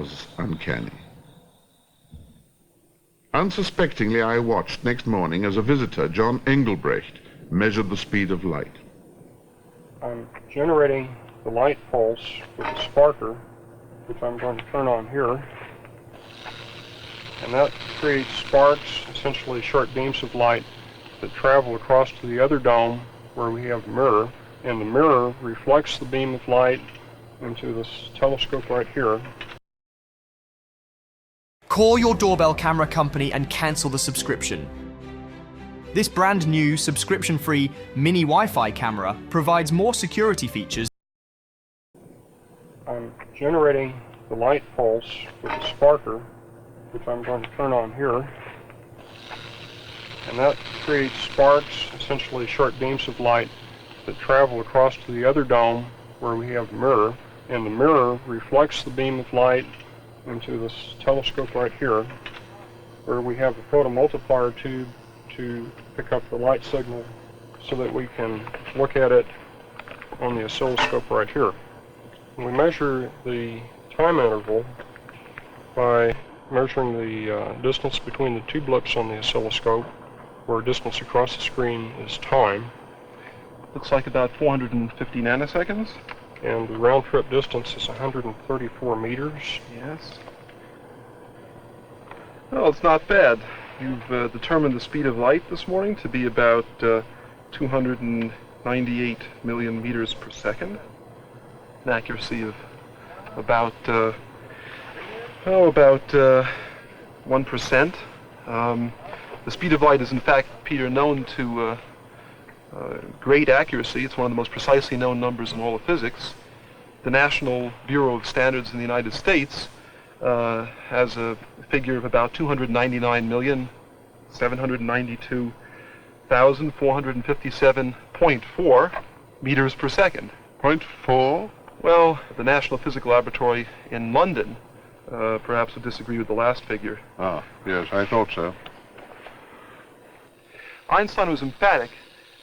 was uncanny. Unsuspectingly, I watched next morning as a visitor, John Engelbrecht, measured the speed of light. I'm generating the light pulse with a sparker, which I'm going to turn on here. And that creates sparks, essentially short beams of light, that travel across to the other dome where we have a mirror. And the mirror reflects the beam of light into this telescope right here. Call your doorbell camera company and cancel the subscription. This brand new subscription-free mini Wi-Fi camera provides more security features. I'm generating the light pulse with a sparker, which I'm going to turn on here. And that creates sparks, essentially short beams of light, that travel across to the other dome where we have a mirror. And the mirror reflects the beam of light into this telescope right here, where we have a photomultiplier tube to pick up the light signal so that we can look at it on the oscilloscope right here. We measure the time interval by measuring the distance between the two blips on the oscilloscope, where distance across the screen is time. Looks like about 450 nanoseconds. And the round trip distance is 134 meters. Yes. Well, it's not bad. You've determined the speed of light this morning to be about 298 million meters per second. An accuracy of about 1%. The speed of light is, in fact, Peter, known to great accuracy. It's one of the most precisely known numbers in all of physics. The National Bureau of Standards in the United States has a figure of about 299,792,457.4 meters per second. 0.4? Well, the National Physical Laboratory in London perhaps would disagree with the last figure. Ah, yes, I thought so. Einstein was emphatic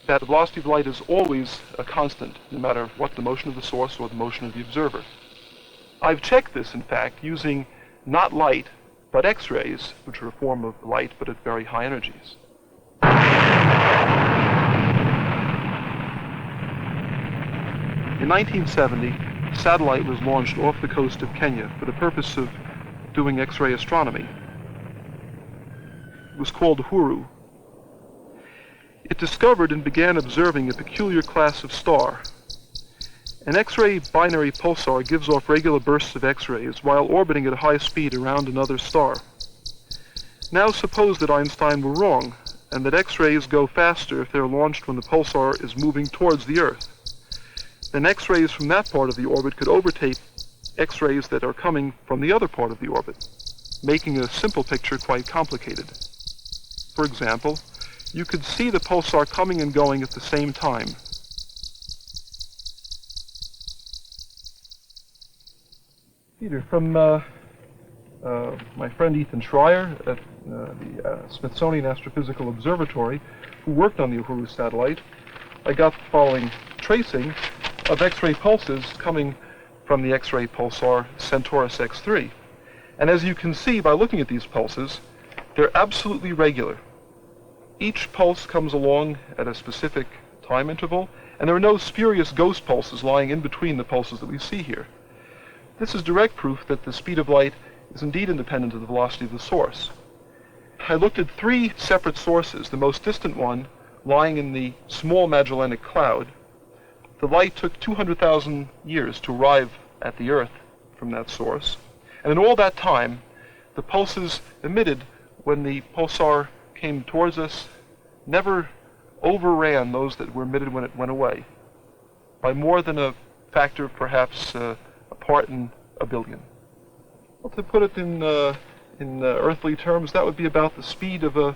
that the velocity of light is always a constant, no matter what the motion of the source or the motion of the observer. I've checked this, in fact, using not light, but X-rays, which are a form of light, but at very high energies. In 1970, a satellite was launched off the coast of Kenya for the purpose of doing X-ray astronomy. It was called Uhuru. It discovered and began observing a peculiar class of star. An X-ray binary pulsar gives off regular bursts of X-rays while orbiting at a high speed around another star. Now suppose that Einstein were wrong, and that X-rays go faster if they're launched when the pulsar is moving towards the Earth. Then X-rays from that part of the orbit could overtake X-rays that are coming from the other part of the orbit, making a simple picture quite complicated. For example, you could see the pulsar coming and going at the same time. Peter, from my friend Ethan Schreier at the Smithsonian Astrophysical Observatory, who worked on the Uhuru satellite, I got the following tracing of X-ray pulses coming from the X-ray pulsar Centaurus X3. And as you can see by looking at these pulses, they're absolutely regular. Each pulse comes along at a specific time interval, and there are no spurious ghost pulses lying in between the pulses that we see here. This is direct proof that the speed of light is indeed independent of the velocity of the source. I looked at three separate sources, the most distant one lying in the small Magellanic Cloud. The light took 200,000 years to arrive at the Earth from that source, and in all that time, the pulses emitted when the pulsar came towards us never overran those that were emitted when it went away, by more than a factor of perhaps a part in a billion. Well, to put it in earthly terms, that would be about the speed of a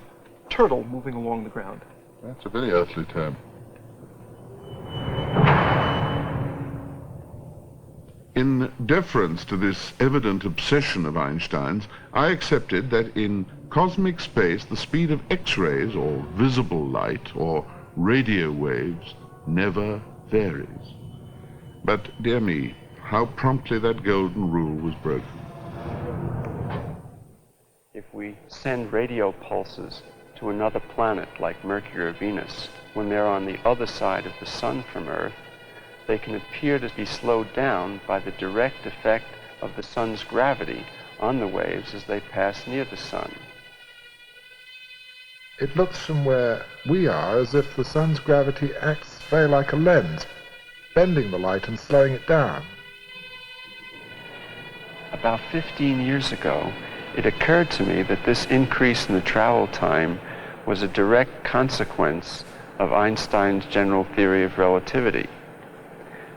turtle moving along the ground. That's a very earthly term. In deference to this evident obsession of Einstein's, I accepted that in cosmic space the speed of X-rays, or visible light, or radio waves, never varies. But, dear me, how promptly that golden rule was broken. we send radio pulses to another planet like Mercury or Venus, when they're on the other side of the sun from Earth, they can appear to be slowed down by the direct effect of the sun's gravity on the waves as they pass near the sun. It looks from where we are as if the sun's gravity acts very like a lens, bending the light and slowing it down. About 15 years ago, it occurred to me that this increase in the travel time was a direct consequence of Einstein's general theory of relativity.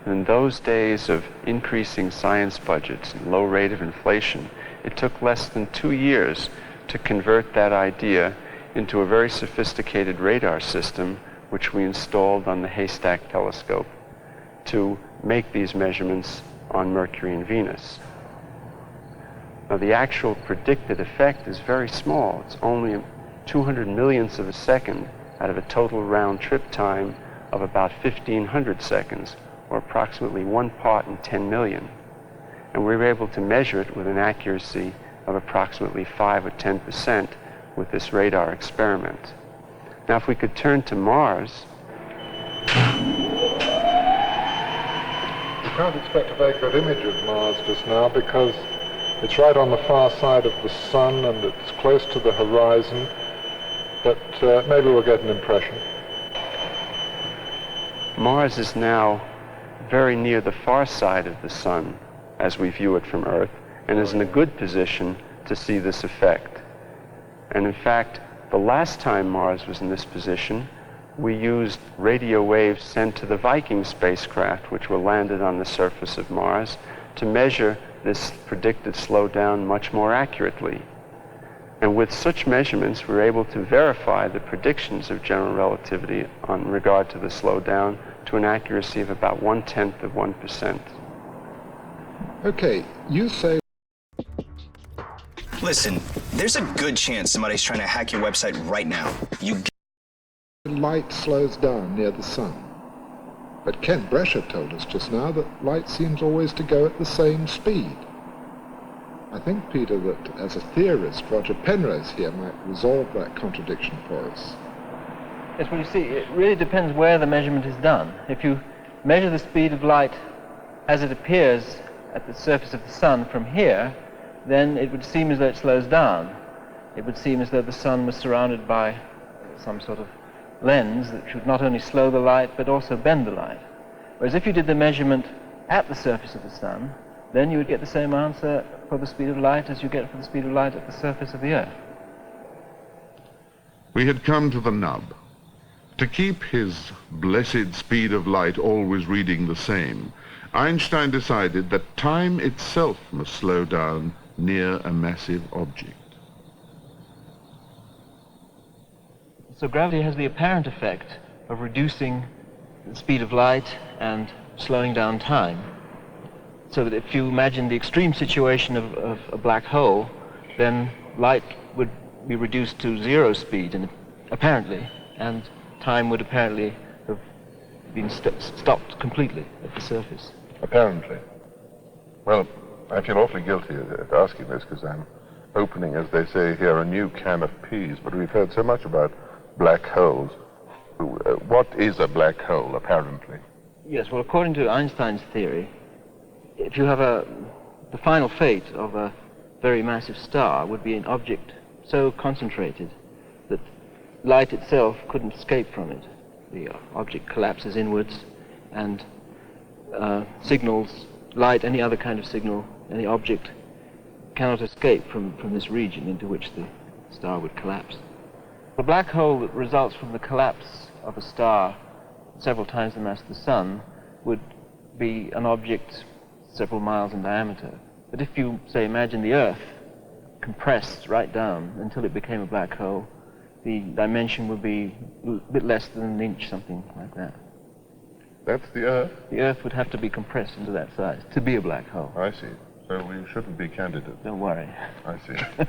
In those days of increasing science budgets and low rate of inflation, it took less than 2 years to convert that idea into a very sophisticated radar system which we installed on the Haystack telescope to make these measurements on Mercury and Venus. Now, the actual predicted effect is very small. It's only 200 millionths of a second out of a total round trip time of about 1,500 seconds, or approximately 1 part in 10 million. And we were able to measure it with an accuracy of approximately 5 or 10% with this radar experiment. Now, if we could turn to Mars. You can't expect a very good image of Mars just now because it's right on the far side of the sun and it's close to the horizon, but maybe we'll get an impression. Mars is now very near the far side of the sun as we view it from Earth, and is in a good position to see this effect. And in fact, the last time Mars was in this position, we used radio waves sent to the Viking spacecraft, which were landed on the surface of Mars, to measure this predicted slowdown much more accurately. And with such measurements, we were able to verify the predictions of general relativity on regard to the slowdown to an accuracy of about 1/10 of 1%. Okay, you say Listen, there's a good chance somebody's trying to hack your website right now. light slows down near the sun. But Ken Brescher told us just now that light seems always to go at the same speed. I think, Peter, that as a theorist, Roger Penrose here might resolve that contradiction for us. Yes, well, you see, it really depends where the measurement is done. If you measure the speed of light as it appears at the surface of the sun from here, then it would seem as though it slows down. It would seem as though the sun was surrounded by some sort of lens that should not only slow the light but also bend the light. Whereas if you did the measurement at the surface of the sun, then you would get the same answer for the speed of light as you get for the speed of light at the surface of the Earth. We had come to the nub. To keep his blessed speed of light always reading the same, Einstein decided that time itself must slow down near a massive object. So gravity has the apparent effect of reducing the speed of light and slowing down time. So that if you imagine the extreme situation of a black hole, then light would be reduced to zero speed, apparently, and time would apparently have been stopped completely at the surface. Apparently. Well, I feel awfully guilty at asking this because I'm opening, as they say here, a new can of peas, but we've heard so much about black holes. What is a black hole, apparently? Yes, well, according to Einstein's theory, if you have the final fate of a very massive star would be an object so concentrated that light itself couldn't escape from it. The object collapses inwards and signals, light, any other kind of signal, any object cannot escape from this region into which the star would collapse. The black hole that results from the collapse of a star several times the mass of the sun would be an object several miles in diameter. But if you, say, imagine the Earth compressed right down until it became a black hole, the dimension would be a bit less than an inch, something like that. That's the Earth? The Earth would have to be compressed into that size to be a black hole. I see. So we shouldn't be candidates. Don't worry. I see.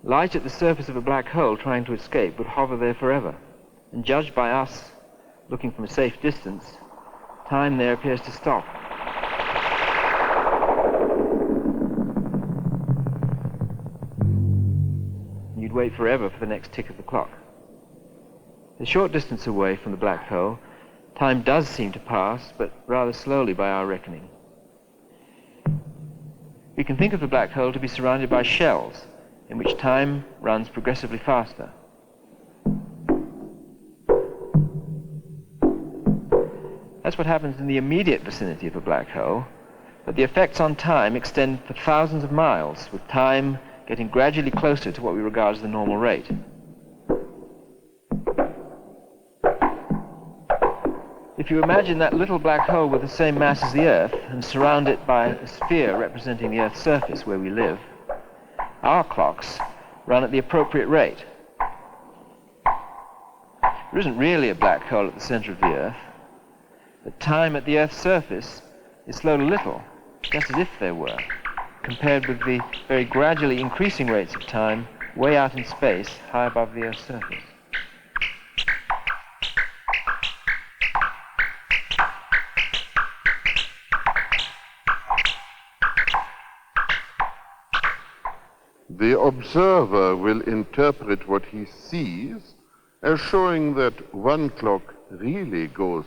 Light at the surface of a black hole trying to escape would hover there forever. And judged by us, looking from a safe distance, time there appears to stop. wait forever for the next tick of the clock. A short distance away from the black hole, time does seem to pass, but rather slowly by our reckoning. We can think of the black hole to be surrounded by shells, in which time runs progressively faster. That's what happens in the immediate vicinity of a black hole, but the effects on time extend for thousands of miles, with time getting gradually closer to what we regard as the normal rate. If you imagine that little black hole with the same mass as the Earth and surround it by a sphere representing the Earth's surface where we live, our clocks run at the appropriate rate. There isn't really a black hole at the center of the Earth, but time at the Earth's surface is slowed a little, just as if there were, compared with the very gradually increasing rates of time way out in space, high above the Earth's surface. The observer will interpret what he sees as showing that one clock really goes